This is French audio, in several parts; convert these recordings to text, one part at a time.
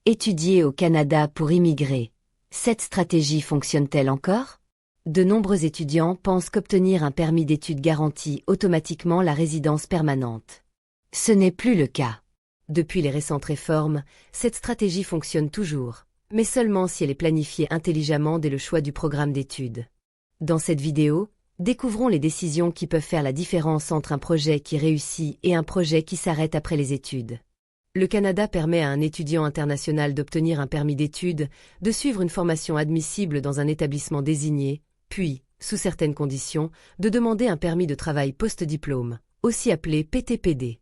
Étudier au Canada pour immigrer. Cette stratégie fonctionne-t-elle encore? De nombreux étudiants pensent qu'obtenir un permis d'études garantit automatiquement la résidence permanente. Ce n'est plus le cas. Depuis les récentes réformes, cette stratégie fonctionne toujours, mais seulement si elle est planifiée intelligemment dès le choix du programme d'études. Dans cette vidéo, découvrons les décisions qui peuvent faire la différence entre un projet qui réussit et un projet qui s'arrête après les études. Le Canada permet à un étudiant international d'obtenir un permis d'études, de suivre une formation admissible dans un établissement désigné, puis, sous certaines conditions, de demander un permis de travail post-diplôme, aussi appelé PTPD.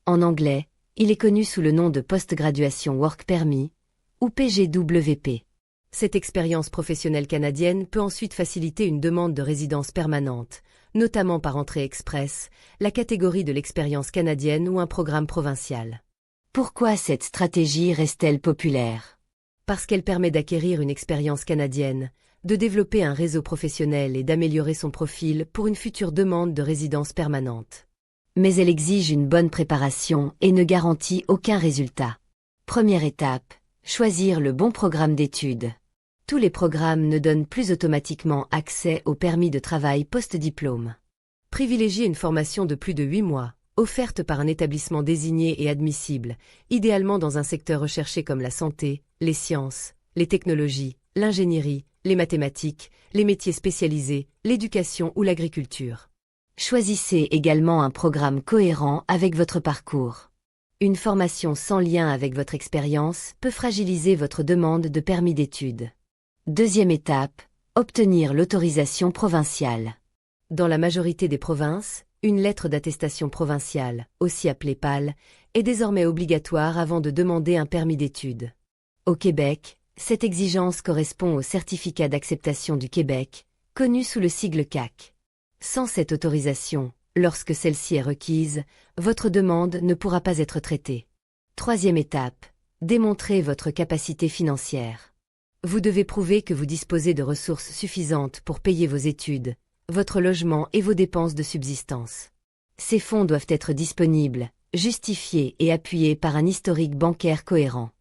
En anglais, il est connu sous le nom de Post-Graduation Work Permit, ou PGWP. Cette expérience professionnelle canadienne peut ensuite faciliter une demande de résidence permanente, notamment par entrée express, la catégorie de l'expérience canadienne ou un programme provincial. Pourquoi cette stratégie reste-t-elle populaire? Parce qu'elle permet d'acquérir une expérience canadienne, de développer un réseau professionnel et d'améliorer son profil pour une future demande de résidence permanente. Mais elle exige une bonne préparation et ne garantit aucun résultat. Première étape, choisir le bon programme d'études. Tous les programmes ne donnent plus automatiquement accès au permis de travail post-diplôme. Privilégiez une formation de plus de 8 mois, offerte par un établissement désigné et admissible, idéalement dans un secteur recherché comme la santé, les sciences, les technologies, l'ingénierie, les mathématiques, les métiers spécialisés, l'éducation ou l'agriculture. Choisissez également un programme cohérent avec votre parcours. Une formation sans lien avec votre expérience peut fragiliser votre demande de permis d'études. Deuxième étape, obtenir l'autorisation provinciale. Dans la majorité des provinces, une lettre d'attestation provinciale, aussi appelée PAL, est désormais obligatoire avant de demander un permis d'études. Au Québec, cette exigence correspond au certificat d'acceptation du Québec, connu sous le sigle CAQ. Sans cette autorisation, lorsque celle-ci est requise, votre demande ne pourra pas être traitée. Troisième étape, démontrer votre capacité financière. Vous devez prouver que vous disposez de ressources suffisantes pour payer vos études, votre logement et vos dépenses de subsistance. Ces fonds doivent être disponibles, justifiés et appuyés par un historique bancaire cohérent.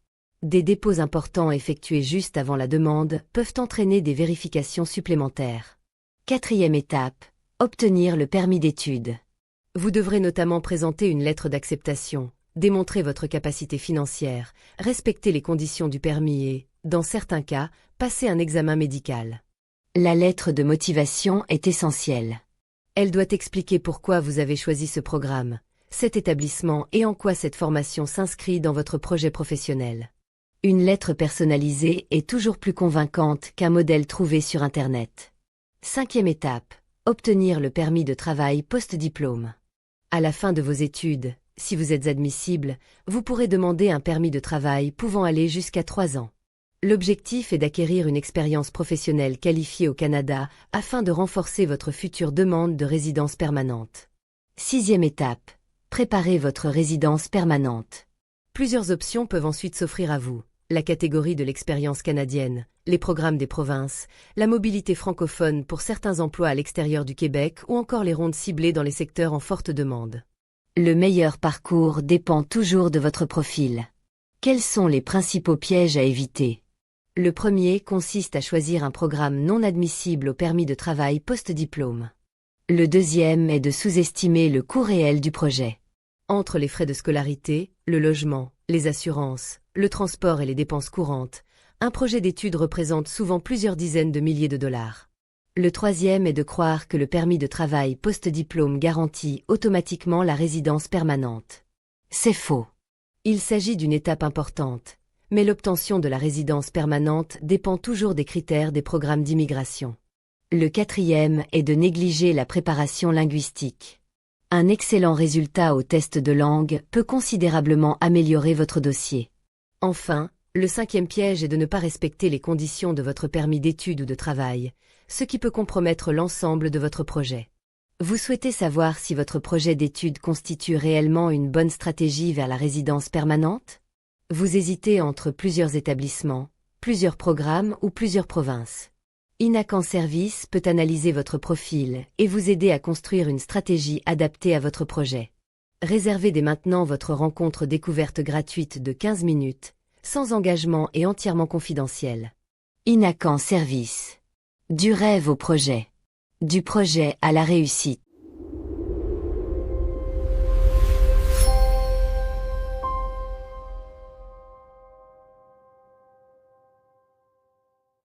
Des dépôts importants effectués juste avant la demande peuvent entraîner des vérifications supplémentaires. Quatrième étape, obtenir le permis d'études. Vous devrez notamment présenter une lettre d'acceptation, démontrer votre capacité financière, respecter les conditions du permis et, dans certains cas, passer un examen médical. La lettre de motivation est essentielle. Elle doit expliquer pourquoi vous avez choisi ce programme, cet établissement et en quoi cette formation s'inscrit dans votre projet professionnel. Une lettre personnalisée est toujours plus convaincante qu'un modèle trouvé sur Internet. Cinquième étape, obtenir le permis de travail post-diplôme. À la fin de vos études, si vous êtes admissible, vous pourrez demander un permis de travail pouvant aller jusqu'à 3 ans. L'objectif est d'acquérir une expérience professionnelle qualifiée au Canada afin de renforcer votre future demande de résidence permanente. Sixième étape, préparer votre résidence permanente. Plusieurs options peuvent ensuite s'offrir à vous. La catégorie de l'expérience canadienne, les programmes des provinces, la mobilité francophone pour certains emplois à l'extérieur du Québec ou encore les rondes ciblées dans les secteurs en forte demande. Le meilleur parcours dépend toujours de votre profil. Quels sont les principaux pièges à éviter? Le premier consiste à choisir un programme non admissible au permis de travail post-diplôme. Le deuxième est de sous-estimer le coût réel du projet. Entre les frais de scolarité, le logement, les assurances, le transport et les dépenses courantes, un projet d'études représente souvent plusieurs dizaines de milliers de dollars. Le troisième est de croire que le permis de travail post-diplôme garantit automatiquement la résidence permanente. C'est faux. Il s'agit d'une étape importante, mais l'obtention de la résidence permanente dépend toujours des critères des programmes d'immigration. Le quatrième est de négliger la préparation linguistique. Un excellent résultat au test de langue peut considérablement améliorer votre dossier. Enfin, le cinquième piège est de ne pas respecter les conditions de votre permis d'études ou de travail, ce qui peut compromettre l'ensemble de votre projet. Vous souhaitez savoir si votre projet d'études constitue réellement une bonne stratégie vers la résidence permanente? Vous hésitez entre plusieurs établissements, plusieurs programmes ou plusieurs provinces. Inacan Service peut analyser votre profil et vous aider à construire une stratégie adaptée à votre projet. Réservez dès maintenant votre rencontre découverte gratuite de 15 minutes, sans engagement et entièrement confidentiel. Inacan Service. Du rêve au projet. Du projet à la réussite.